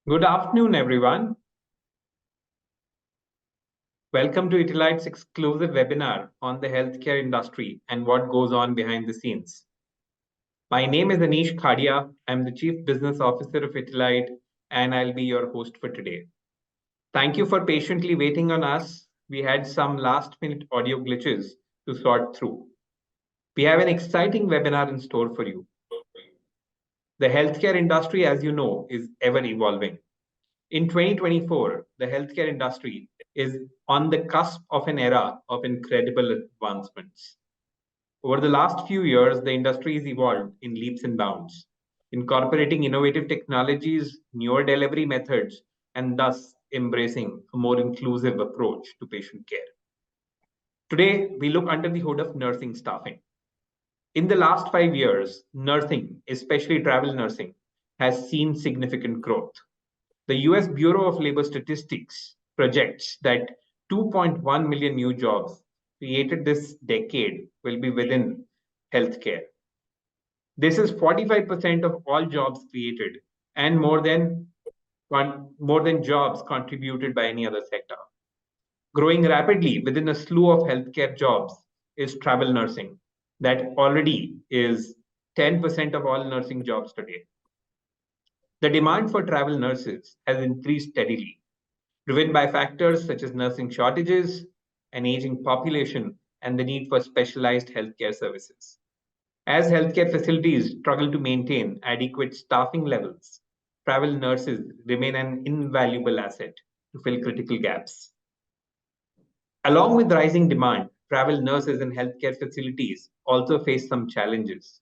Good afternoon, everyone. Welcome to Itilite's exclusive webinar on the healthcare industry and what goes on behind the scenes. My name is Anish Khadia. I'm the Chief Business Officer of Itilite, and I'll be your host for today. Thank you for patiently waiting on us. We had some last-minute audio glitches to sort through. We have an exciting webinar in store for you. The healthcare industry, as you know, is ever evolving. In 2024, the healthcare industry is on the cusp of an era of incredible advancements. Over the last few years, the industry has evolved in leaps and bounds, incorporating innovative technologies, newer delivery methods, and thus embracing a more inclusive approach to patient care. Today, we look under the hood of nursing staffing. In the last 5 years, nursing, especially travel nursing, has seen significant growth. The US Bureau of Labor Statistics projects that 2.1 million new jobs created this decade will be within healthcare. This is 45% of all jobs created and more than jobs contributed by any other sector. Growing rapidly within a slew of healthcare jobs is travel nursing, that already is 10% of all nursing jobs today. The demand for travel nurses has increased steadily, driven by factors such as nursing shortages, an aging population, and the need for specialized healthcare services. As healthcare facilities struggle to maintain adequate staffing levels, travel nurses remain an invaluable asset to fill critical gaps. Along with rising demand, travel nurses and healthcare facilities also face some challenges.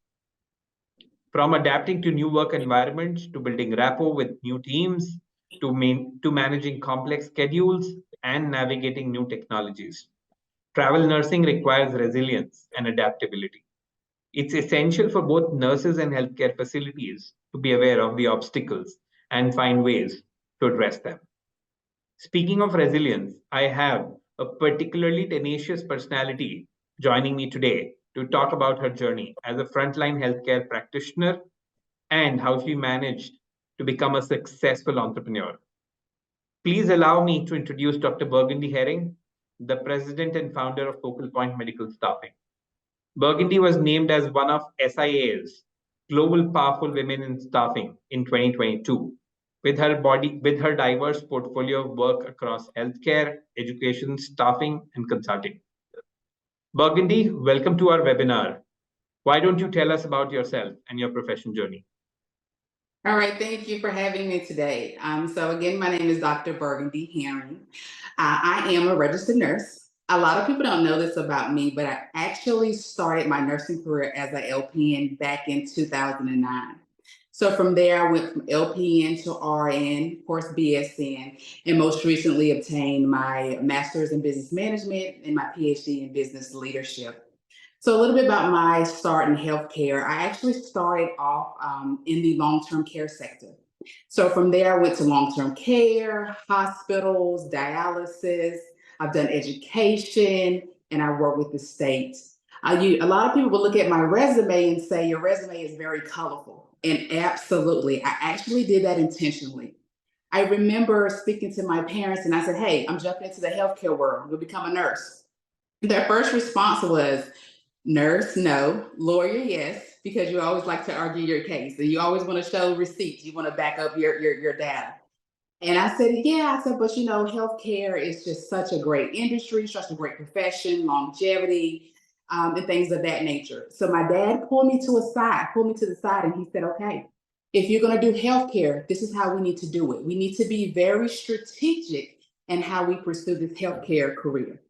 From adapting to new work environments, to building rapport with new teams, to managing complex schedules and navigating new technologies. Travel nursing requires resilience and adaptability. It's essential for both nurses and healthcare facilities to be aware of the obstacles and find ways to address them. Speaking of resilience, I have a particularly tenacious personality joining me today to talk about her journey as a frontline healthcare practitioner and how she managed to become a successful entrepreneur. Please allow me to introduce Dr. Burgundy Herring, the president and founder of Focal Point Medical Staffing. Burgundy was named as one of SIA's Global Powerful Women in Staffing in 2022. With her diverse portfolio of work across healthcare, education, staffing, and consulting. Burgundy, welcome to our webinar. Why don't you tell us about yourself and your profession journey? All right, thank you for having me today. So again, my name is Dr. Burgundy Herring. I am a registered nurse. A lot of people don't know this about me, but I actually started my nursing career as an LPN back in 2009. So from there, I went from LPN to RN, of course, BSN, and most recently obtained my master's in business management and my PhD in business leadership. So a little bit about my start in healthcare. I actually started off in the long-term care sector. So from there, I went to long-term care, hospitals, dialysis. I've done education, and I work with the state. A lot of people will look at my resume and say, your resume is very colorful. And absolutely, I actually did that intentionally. I remember speaking to my parents and I said, hey, I'm jumping into the healthcare world. I'm going to become a nurse. Their first response was, nurse, no. Lawyer, yes, because you always like to argue your case and you always want to show receipts. You want to back up your data. And I said, yeah, I said, but you know, healthcare is just such a great industry, such a great profession, longevity, and things of that nature. So my dad pulled me to the side and he said, okay, if you're going to do healthcare, this is how we need to do it. We need to be very strategic in how we pursue this healthcare career.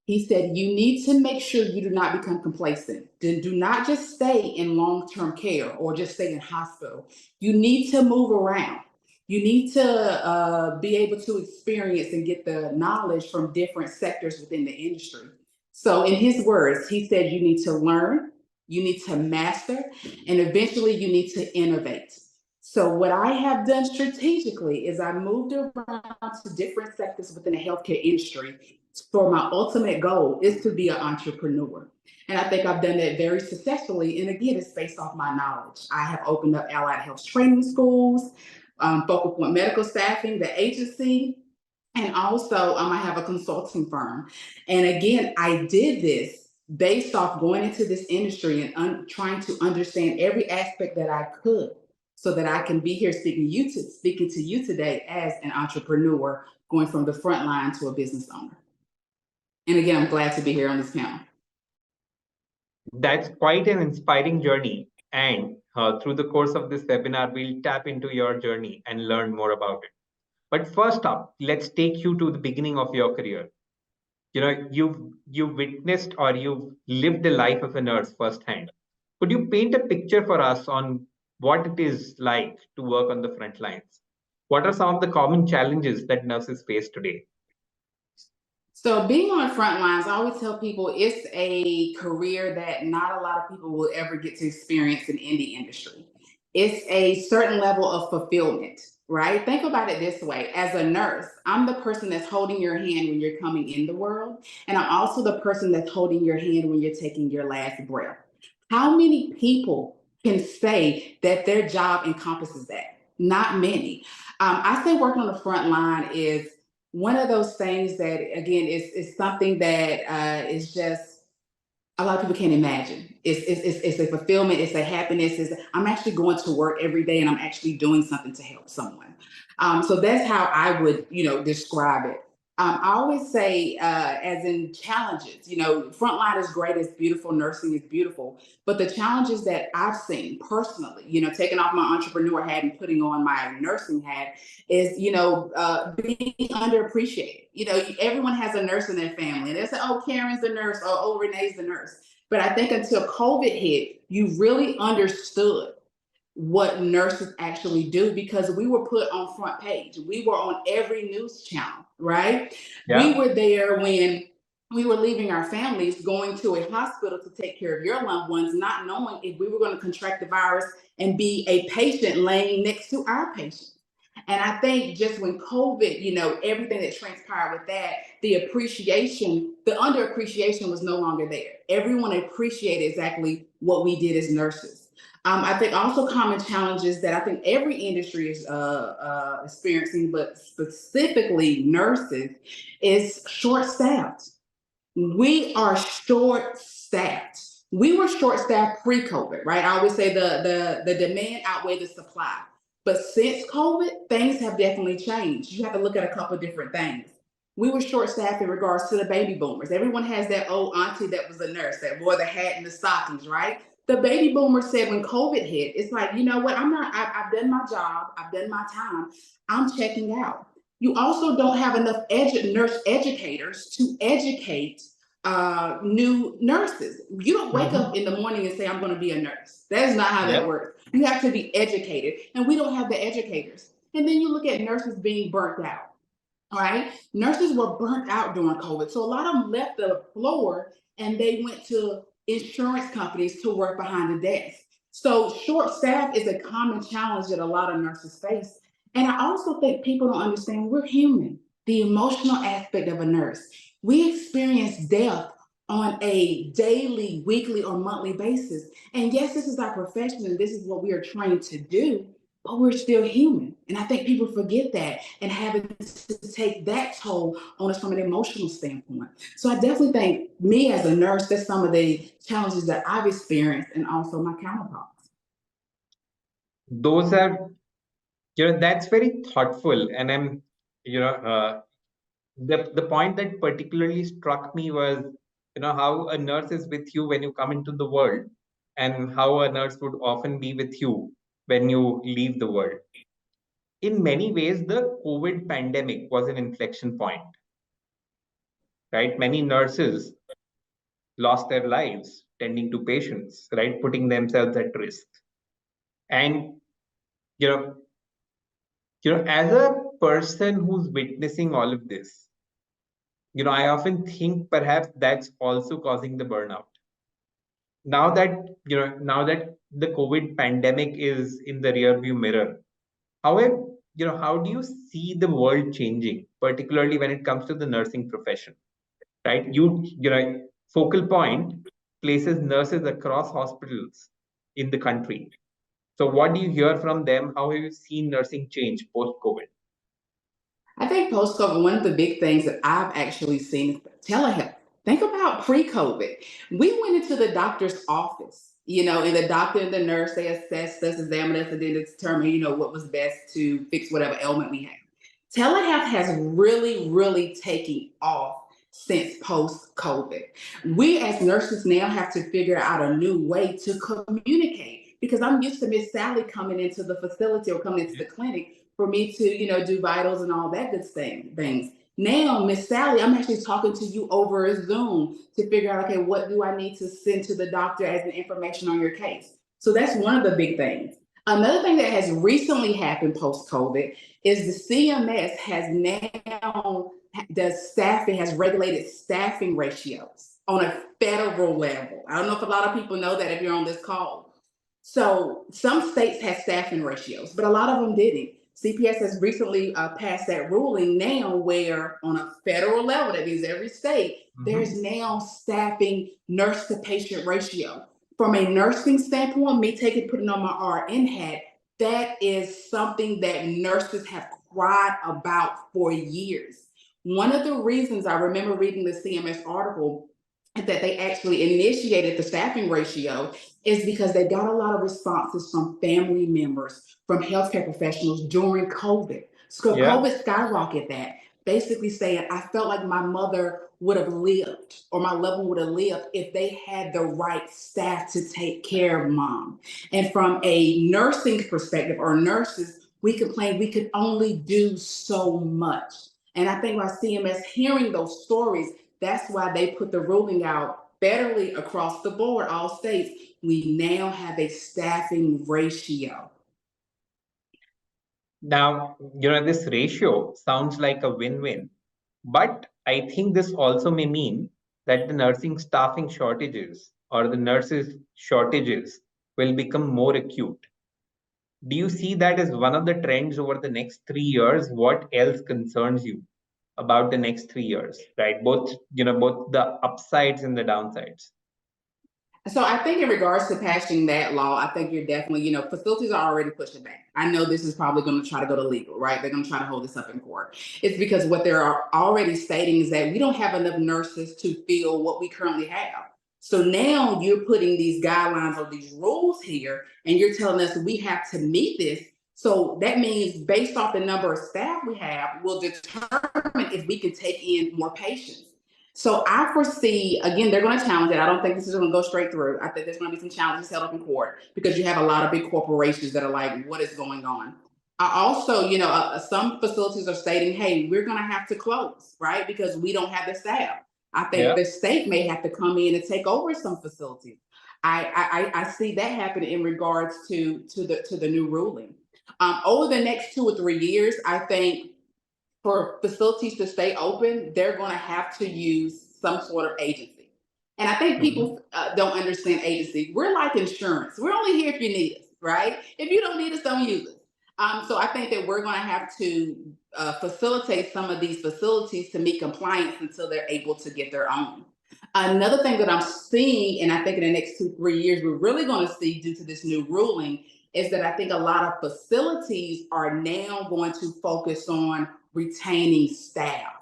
He said, you need to make sure you do not become complacent. Do not just stay in long-term care or just stay in hospital. You need to move around. You need to be able to experience and get the knowledge from different sectors within the industry. So in his words, he said, you need to learn, you need to master, and eventually you need to innovate. So what I have done strategically is I moved around to different sectors within the healthcare industry. For my ultimate goal is to be an entrepreneur. And I think I've done that very successfully. And again, it's based off my knowledge. I have opened up allied health training schools. Focal Point Medical Staffing, the agency, and also I have a consulting firm. And again, I did this based off going into this industry and trying to understand every aspect that I could so that I can be here speaking to you today as an entrepreneur going from the front line to a business owner. And again, I'm glad to be here on this panel. That's quite an inspiring journey. And through the course of this webinar, we'll tap into your journey and learn more about it. But first up, let's take you to the beginning of your career. You've witnessed or you've lived the life of a nurse firsthand. Could you paint a picture for us on what it is like to work on the front lines? What are some of the common challenges that nurses face today? So being on the front lines, I always tell people it's a career that not a lot of people will ever get to experience in any industry. It's a certain level of fulfillment, right? Think about it this way. As a nurse, I'm the person that's holding your hand when you're coming in the world. And I'm also the person that's holding your hand when you're taking your last breath. How many people can say that their job encompasses that? Not many. I say working on the front line is one of those things that again is something that is just a lot of people can't imagine. It's a fulfillment, it's a happiness. I'm actually going to work every day and I'm actually doing something to help someone. So that's how I would describe it. I always say, as in challenges, frontline is great, it's beautiful, nursing is beautiful, but the challenges that I've seen personally, taking off my entrepreneur hat and putting on my nursing hat is, being underappreciated. Everyone has a nurse in their family, and they say, "Oh, Karen's the nurse," or "Oh, Renee's the nurse." But I think until COVID hit, you really understood what nurses actually do because we were put on front page. We were on every news channel, right? Yeah. We were there when we were leaving our families, going to a hospital to take care of your loved ones, not knowing if we were going to contract the virus and be a patient laying next to our patient. And I think just when COVID, everything that transpired with that, the underappreciation was no longer there. Everyone appreciated exactly what we did as nurses. I think also common challenges that I think every industry is experiencing, but specifically nurses, is short-staffed. We are short-staffed. We were short-staffed pre-COVID, right? I always say the demand outweighed the supply. But since COVID, things have definitely changed. You have to look at a couple of different things. We were short-staffed in regards to the baby boomers. Everyone has that old auntie that was a nurse that wore the hat and the stockings, right? The baby boomers said when COVID hit, it's like, you know what? I've done my job. I've done my time. I'm checking out. You also don't have enough nurse educators to educate new nurses. You don't wake up in the morning and say, "I'm going to be a nurse." That is not how that works. You have to be educated, and we don't have the educators. And then you look at nurses being burnt out, right? Nurses were burnt out during COVID. So a lot of them left the floor and they went to insurance companies to work behind the desk. So short staff is a common challenge that a lot of nurses face. And I also think people don't understand we're human, the emotional aspect of a nurse. We experience death on a daily, weekly, or monthly basis. And yes, this is our profession and this is what we are trained to do, but we're still human. And I think people forget that and having to take that toll on us from an emotional standpoint. So I definitely think me as a nurse, that's some of the challenges that I've experienced and also my counterparts. Those are, that's very thoughtful. And I'm, the point that particularly struck me was, how a nurse is with you when you come into the world and how a nurse would often be with you when you leave the world. In many ways, the COVID pandemic was an inflection point, right? Many nurses lost their lives tending to patients, right? Putting themselves at risk. And, you know, as a person who's witnessing all of this, I often think perhaps that's also causing the burnout. Now that the COVID pandemic is in the rearview mirror, however, how do you see the world changing, particularly when it comes to the nursing profession, right? Focal Point places nurses across hospitals in the country. So what do you hear from them? How have you seen nursing change post-COVID? I think post COVID, one of the big things that I've actually seen is telehealth. Think about pre COVID. We went into the doctor's office, and the doctor and the nurse, they assessed us, examined us, and then determined, what was best to fix whatever ailment we had. Telehealth has really, really taken off since post COVID. We as nurses now have to figure out a new way to communicate because I'm used to Miss Sally coming into the facility or coming into the clinic for me to, do vitals and all that good things. Now, Miss Sally, I'm actually talking to you over Zoom to figure out, okay, what do I need to send to the doctor as an information on your case? So that's one of the big things. Another thing that has recently happened post COVID is the CMS has now has regulated staffing ratios on a federal level. I don't know if a lot of people know that if you're on this call. So some states have staffing ratios, but a lot of them didn't. CPS has recently passed that ruling now where on a federal level, that means every state, there's now staffing nurse to patient ratio. From a nursing standpoint, me putting on my RN hat, that is something that nurses have cried about for years. One of the reasons I remember reading the CMS article that they actually initiated the staffing ratio is because they got a lot of responses from family members, from healthcare professionals during COVID. So COVID skyrocketed that, basically saying, I felt like my mother would have lived or my loved one would have lived if they had the right staff to take care of mom. And from a nursing perspective or nurses, we complained we could only do so much. And I think by CMS hearing those stories, that's why they put the ruling out federally across the board, all states. We now have a staffing ratio. Now, this ratio sounds like a win-win, but I think this also may mean that the nursing staffing shortages or the nurses shortages will become more acute. Do you see that as one of the trends over the next 3 years? What else concerns you about the next 3 years, right? Both the upsides and the downsides. So I think in regards to passing that law, I think you're definitely, facilities are already pushing back. I know this is probably going to try to go to legal, right? They're going to try to hold this up in court. It's because what they're already stating is that we don't have enough nurses to fill what we currently have. So now you're putting these guidelines or these rules here, and you're telling us we have to meet this. So that means based off the number of staff we have, will determine if we can take in more patients. So I foresee, again, they're going to challenge it. I don't think this is going to go straight through. I think there's going to be some challenges held up in court because you have a lot of big corporations that are like, what is going on? I also, some facilities are stating, hey, we're going to have to close, right? Because we don't have the staff. I think the state may have to come in and take over some facilities. I see that happen in regards to the new ruling. Over the next 2 or 3 years, I think for facilities to stay open, they're going to have to use some sort of agency. And I think people don't understand agency. We're like insurance. We're only here if you need us, right? If you don't need us, don't use us. So I think that we're going to have to facilitate some of these facilities to meet compliance until they're able to get their own. Another thing that I'm seeing, and I think in the next 2, 3 years, we're really going to see due to this new ruling, is that I think a lot of facilities are now going to focus on retaining staff.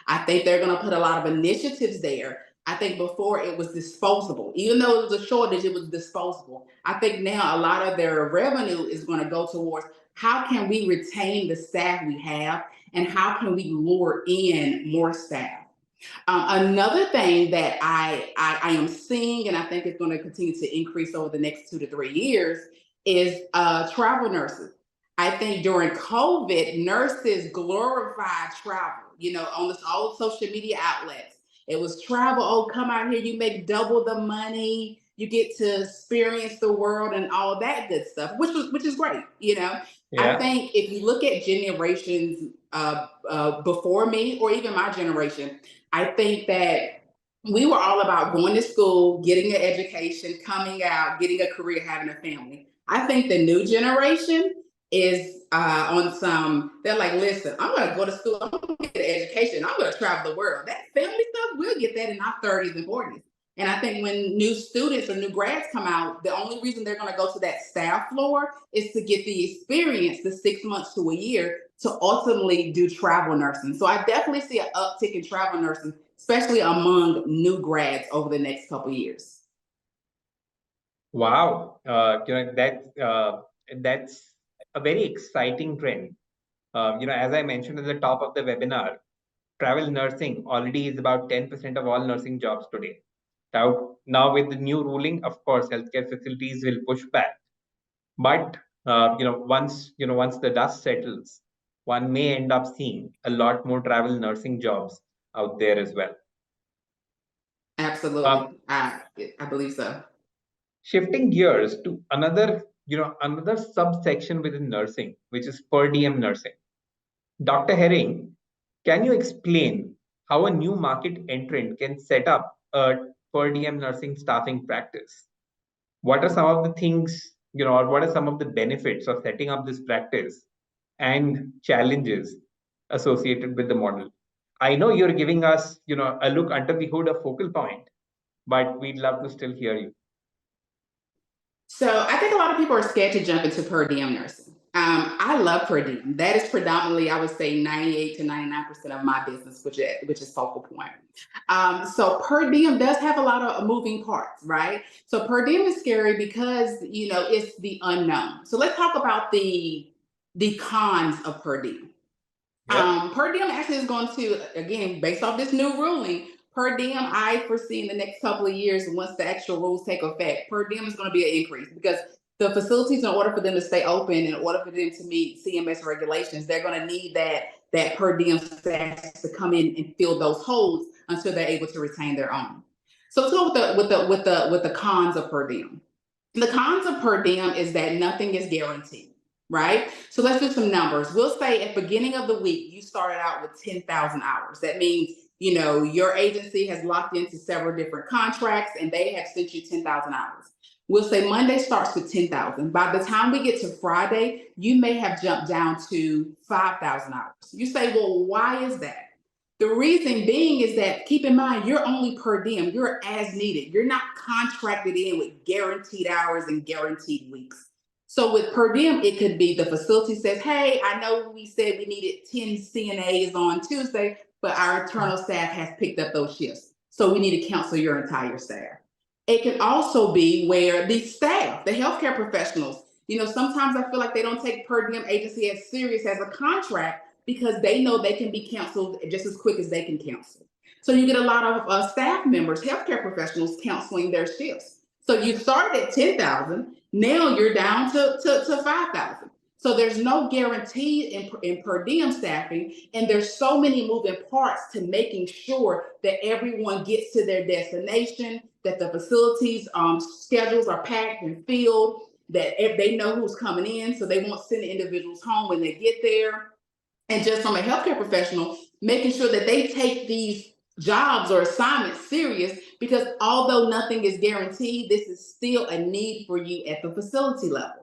I think they're going to put a lot of initiatives there. I think before it was disposable. Even though it was a shortage, it was disposable. I think now a lot of their revenue is going to go towards how can we retain the staff we have and how can we lure in more staff. Another thing that I am seeing, and I think it's going to continue to increase over the next 2 to 3 years, is travel nurses. I think during COVID, nurses glorified travel, on all social media outlets. It was travel. Oh, come out here, you make double the money, you get to experience the world and all that good stuff, which is great, I think if you look at generations before me or even my generation, I think that we were all about going to school, getting an education, coming out, getting a career, having a family. I think the new generation is on some, they're like, listen, I'm going to go to school, I'm going to get an education, I'm going to travel the world. That family stuff, we'll get that in our 30s and 40s. And I think when new students or new grads come out, the only reason they're going to go to that staff floor is to get the experience, the 6 months to a year, to ultimately do travel nursing. So I definitely see an uptick in travel nursing, especially among new grads over the next couple of years. Wow, that's a very exciting trend. As I mentioned at the top of the webinar, travel nursing already is about 10% of all nursing jobs today. Now with the new ruling, of course, healthcare facilities will push back. But once the dust settles, one may end up seeing a lot more travel nursing jobs out there as well. Absolutely, I believe so. Shifting gears to another subsection within nursing, which is per diem nursing. Dr. Herring, can you explain how a new market entrant can set up a per diem nursing staffing practice? What are some of the things, or what are some of the benefits of setting up this practice and challenges associated with the model? I know you're giving us, a look under the hood of Focal Point, but we'd love to still hear you. So I think a lot of people are scared to jump into per diem nursing. I love per diem. That is predominantly, I would say, 98 to 99% of my business, which is Focal Point. So per diem does have a lot of moving parts, right? So per diem is scary because it's the unknown. So let's talk about the cons of per diem. Yeah. Per diem actually is going to, again, based off this new ruling, per diem, I foresee in the next couple of years, once the actual rules take effect, per diem is going to be an increase because the facilities, in order for them to stay open, in order for them to meet CMS regulations, they're going to need that per diem staff to come in and fill those holes until they're able to retain their own. So let's go with the cons of per diem. The cons of per diem is that nothing is guaranteed, right? So let's do some numbers. We'll say at the beginning of the week, you started out with 10,000 hours. That means, your agency has locked into several different contracts and they have sent you 10,000 hours. We'll say Monday starts with 10,000. By the time we get to Friday, you may have jumped down to 5,000 hours. You say, well, why is that? The reason being is that, keep in mind, you're only per diem. You're as needed. You're not contracted in with guaranteed hours and guaranteed weeks. So with per diem, it could be the facility says, hey, I know we said we needed 10 CNAs on Tuesday, but our internal staff has picked up those shifts. So we need to cancel your entire staff. It can also be where the staff, the healthcare professionals, sometimes I feel like they don't take per diem agency as serious as a contract because they know they can be canceled just as quick as they can cancel. So you get a lot of staff members, healthcare professionals canceling their shifts. So you started at 10,000, now you're down to 5,000. So there's no guarantee in per diem staffing, and there's so many moving parts to making sure that everyone gets to their destination, that the facilities schedules are packed and filled, that if they know who's coming in, so they won't send the individuals home when they get there. And just from a healthcare professional, making sure that they take these jobs or assignments serious, because although nothing is guaranteed, this is still a need for you at the facility level.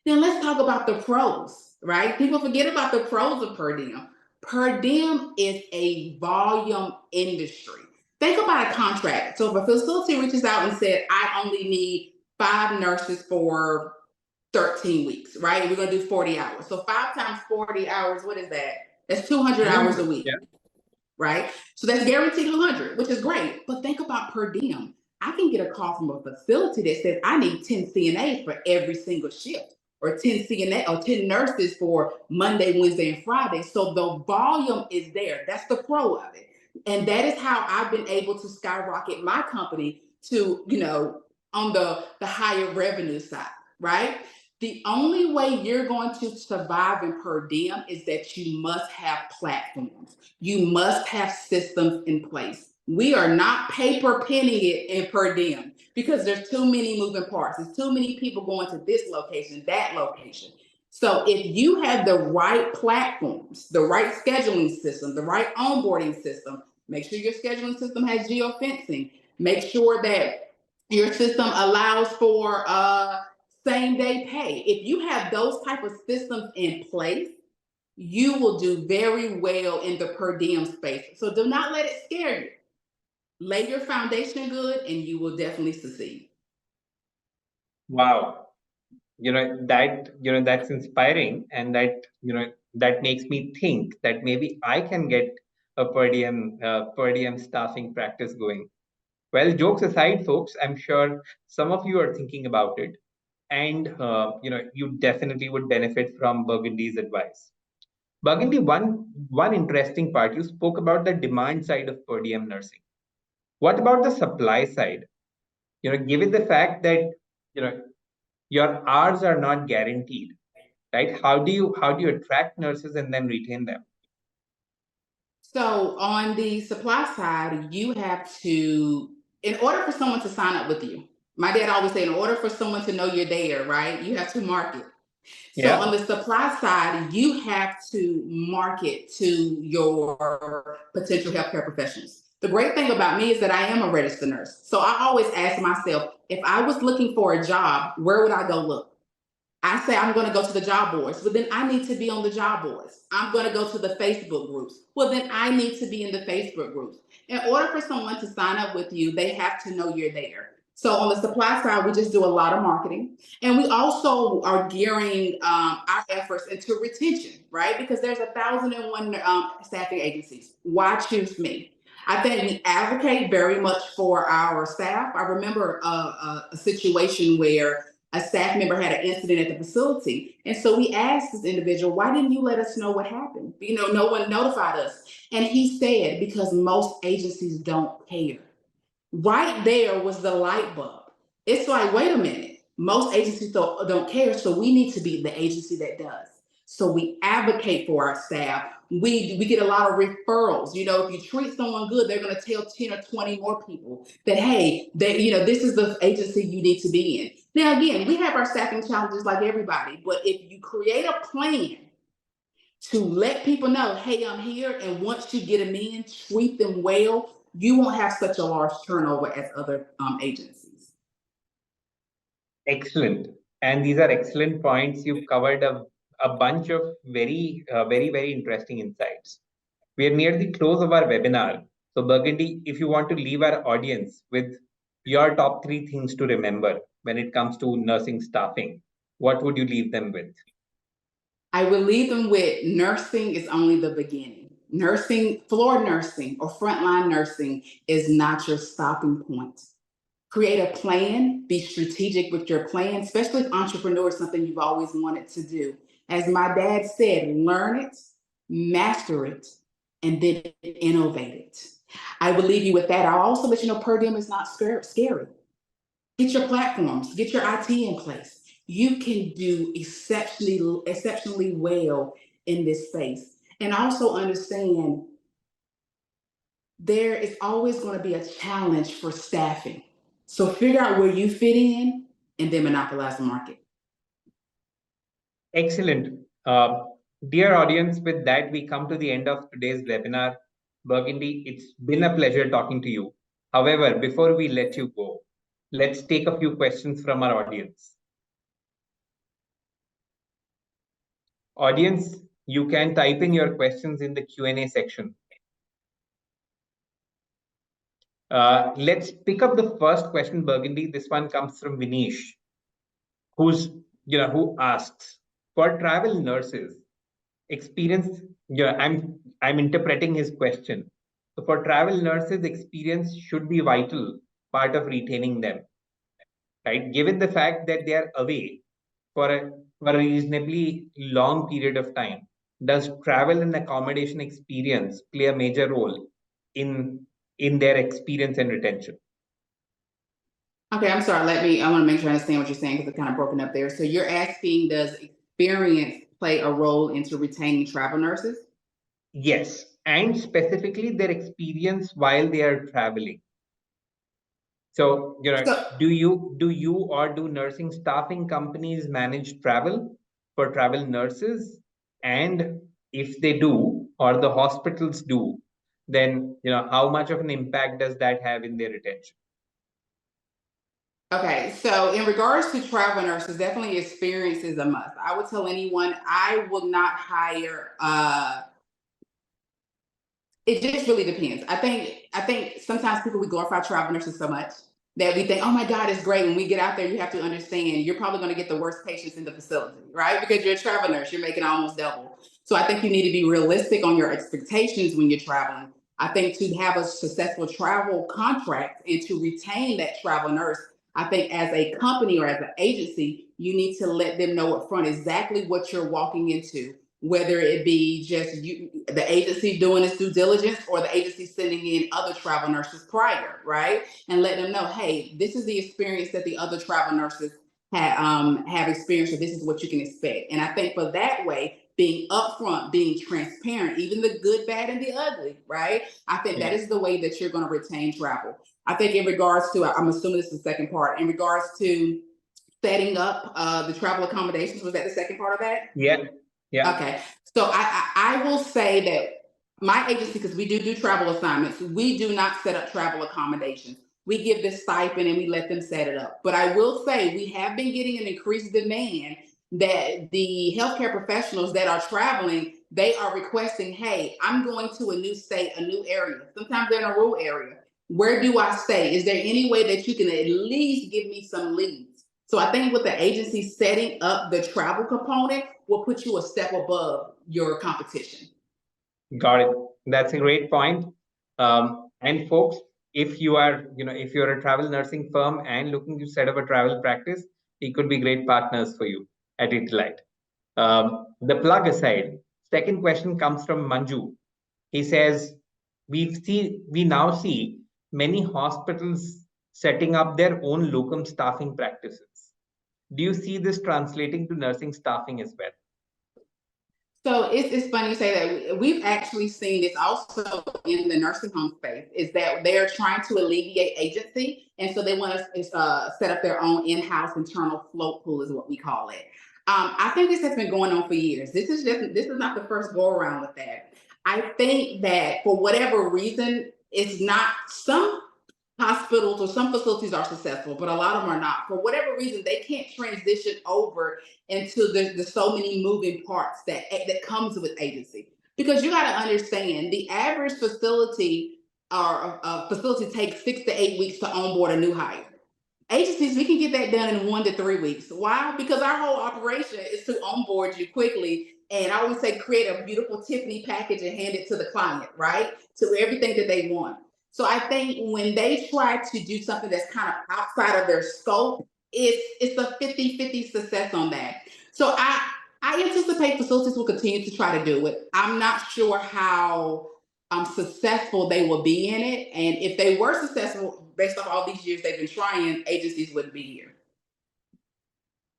Now let's talk about the pros, right? People forget about the pros of per diem. Per diem is a volume industry. Think about a contract. So if a facility reaches out and said, I only need 5 nurses for 13 weeks, right? We're going to do 40 hours. So 5 times 40 hours, what is that? That's 200 hours a week, Yeah. right? So that's guaranteed 100, which is great. But think about per diem. I can get a call from a facility that says I need 10 CNAs for every single shift, or 10 CNA or 10 nurses for Monday, Wednesday, and Friday. So the volume is there. That's the pro of it. And that is how I've been able to skyrocket my company to, on the higher revenue side, right? The only way you're going to survive in per diem is that you must have platforms. You must have systems in place. We are not paper penning it in per diem because there's too many moving parts. There's too many people going to this location, that location. So if you have the right platforms, the right scheduling system, the right onboarding system, make sure your scheduling system has geofencing. Make sure that your system allows for same day pay. If you have those type of systems in place, you will do very well in the per diem space. So do not let it scare you. Lay your foundation good, and you will definitely succeed. Wow. That's inspiring, and that makes me think that maybe I can get a per diem staffing practice going. Well, jokes aside, folks, I'm sure some of you are thinking about it, and you definitely would benefit from Burgundy's advice. Burgundy, one interesting part, you spoke about the demand side of per diem nursing. What about the supply side? Given the fact that you know your hours are not guaranteed, right? How do you attract nurses and then retain them? So on the supply side, you have to, in order for someone to sign up with you, my dad always said, in order for someone to know you're there, right, you have to market. So on Yeah, the supply side, you have to market to your potential healthcare professionals. The great thing about me is that I am a registered nurse. So I always ask myself, if I was looking for a job, where would I go look? I say I'm going to go to the job boards, but then I need to be on the job boards. I'm going to go to the Facebook groups. Well, then I need to be in the Facebook groups. In order for someone to sign up with you, they have to know you're there. So on the supply side, we just do a lot of marketing, and we also are gearing our efforts into retention, right? Because there's 1,001 staffing agencies. Why choose me? I think we advocate very much for our staff. I remember a situation where a staff member had an incident at the facility. And so we asked this individual, why didn't you let us know what happened? No one notified us. And he said, because most agencies don't care. Right there was the light bulb. It's like, wait a minute. Most agencies don't care, so we need to be the agency that does. So we advocate for our staff. We get a lot of referrals. If you treat someone good, they're going to tell 10 or 20 more people that, hey, this is the agency you need to be in. Now, again, we have our staffing challenges like everybody, but if you create a plan to let people know, hey, I'm here, and once you get them in, treat them well, you won't have such a large turnover as other agencies. excellent. And these are excellent points. You've covered a bunch of very interesting insights. We are near the close of our webinar. So, Burgundy, if you want to leave our audience with your top three things to remember when it comes to nursing staffing, what would you leave them with? I will leave them with nursing is only the beginning. Nursing, floor nursing or frontline nursing is not your stopping point. Create a plan, be strategic with your plan, especially if entrepreneur is something you've always wanted to do. As my dad said, learn it, master it, and then innovate it. I will leave you with that. I'll also let you know per diem is not scary. Get your platforms, get your IT in place. You can do exceptionally well in this space. And also understand there is always going to be a challenge for staffing. So figure out where you fit in and then monopolize the market. Excellent. Dear audience, with that, we come to the end of today's webinar. Burgundy, it's been a pleasure talking to you. However, before we let you go, let's take a few questions from our audience. Audience, you can type in your questions in the Q&A section. Let's pick up the first question, Burgundy. This one comes from Vinish, who asks, for travel nurses, experience, I'm interpreting his question. So for travel nurses, experience should be vital part of retaining them, right? Given the fact that they are away for a reasonably long period of time, does travel and accommodation experience play a major role in their experience and retention? Okay, I'm sorry. I want to make sure I understand what you're saying because it's kind of broken up there. So you're asking, does experience play a role into retaining travel nurses? Yes, and specifically their experience while they are traveling. So, So, do you or do nursing staffing companies manage travel for travel nurses? And if they do, or the hospitals do, then how much of an impact does that have in their retention? okay, so in regards to travel nurses, definitely experience is a must. I would tell anyone I would not hire It just really depends. I think sometimes people, we glorify travel nurses so much that we think, oh my God, it's great. When we get out there, you have to understand you're probably going to get the worst patients in the facility, right? Because you're a travel nurse, you're making almost double. So I think you need to be realistic on your expectations when you're traveling. I think to have a successful travel contract and to retain that travel nurse, I think as a company or as an agency, you need to let them know up front exactly what you're walking into, whether it be just you, the agency doing its due diligence, or the agency sending in other travel nurses prior, right? And let them know, hey, this is the experience that the other travel nurses have experienced, or this is what you can expect. And I think for that way, being upfront, being transparent, even the good, bad, and the ugly, right? I think that is the way that you're going to retain travel. I think in regards to, I'm assuming this is the second part, in regards to setting up the travel accommodations, was that the second part of that? Yeah. Yeah. Okay. So I will say that my agency, because we do travel assignments, we do not set up travel accommodations. We give this stipend and we let them set it up. But I will say we have been getting an increased demand that the healthcare professionals that are traveling, they are requesting, hey, I'm going to a new state, a new area. Sometimes they're in a rural area. Where do I stay? Is there any way that you can at least give me some leads? So I think with the agency setting up the travel component will put you a step above your competition. Got it. That's a great point. And folks, if you are, if you're a travel nursing firm and looking to set up a travel practice, it could be great partners for you at Italite. The plug aside, second question comes from Manju. He says, we now see many hospitals setting up their own locum staffing practices. Do you see this translating to nursing staffing as well? So it's funny you say that. We've actually seen this also in the nursing home space, is that they're trying to alleviate agency. And so they want to set up their own in-house internal float pool is what we call it. I think this has been going on for years. This is not the first go around with that. I think that for whatever reason, it's not, some hospitals or some facilities are successful, but a lot of them are not. For whatever reason, they can't transition over into the so many moving parts that comes with agency. Because you got to understand, the average facility or facility takes 6 to 8 weeks to onboard a new hire. Agencies, we can get that done in 1 to 3 weeks. Why? Because our whole operation is to onboard you quickly. And I always say, create a beautiful Tiffany package and hand it to the client, right? To everything that they want. So I think when they try to do something that's kind of outside of their scope, it's a 50-50 success on that. So I anticipate facilities will continue to try to do it. I'm not sure how successful they will be in it. And if they were successful, based off all these years they've been trying, agencies wouldn't be here.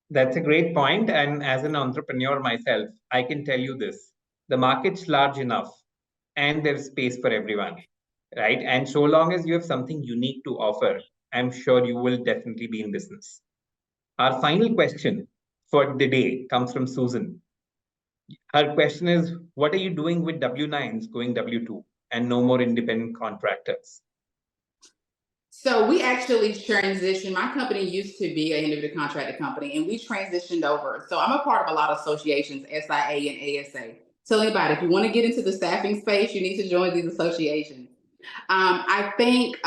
That's a great point. And as an entrepreneur myself, I can tell you this: the market's large enough and there's space for everyone, right? And so long as you have something unique to offer, I'm sure you will definitely be in business. Our final question for the day comes from Susan. Her question is, what are you doing with W-9s going W-2 and no more independent contractors? So we actually transitioned. My company used to be an individual contractor company, and we transitioned over. So I'm a part of a lot of associations, SIA and ASA. Tell anybody, if you want to get into the staffing space, you need to join these associations. I think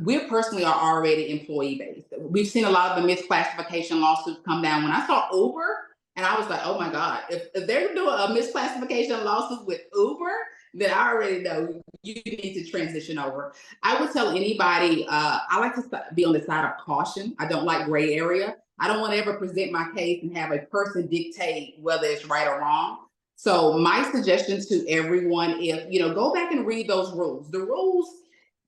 we personally are already employee based. We've seen a lot of the misclassification lawsuits come down. When I saw Uber, and I was like, oh my God, if they're doing a misclassification lawsuit with Uber, then I already know you need to transition over. I would tell anybody, I like to be on the side of caution. I don't like gray area. I don't want to ever present my case and have a person dictate whether it's right or wrong. So my suggestion to everyone, if go back and read those rules. The rules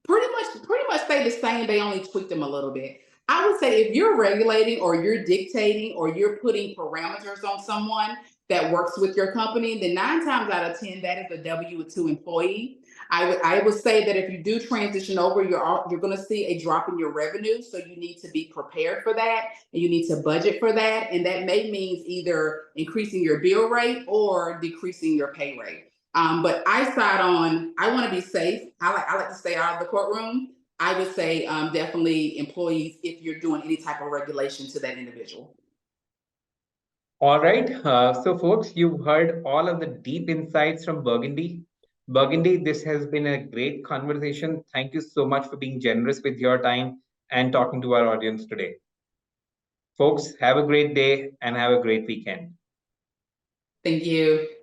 pretty much stay the same. They only tweak them a little bit. I would say if you're regulating or you're dictating or you're putting parameters on someone that works with your company, then 9 times out of 10, that is a W-2 employee. I would say that if you do transition over, you're going to see a drop in your revenue. So you need to be prepared for that, and you need to budget for that. And that may mean either increasing your bill rate or decreasing your pay rate. But I want to be safe. I like to stay out of the courtroom. I would say definitely employees if you're doing any type of regulation to that individual. All right. So folks, you've heard all of the deep insights from Burgundy. Burgundy, this has been a great conversation. Thank you so much for being generous with your time and talking to our audience today. Folks, have a great day and have a great weekend. Thank you.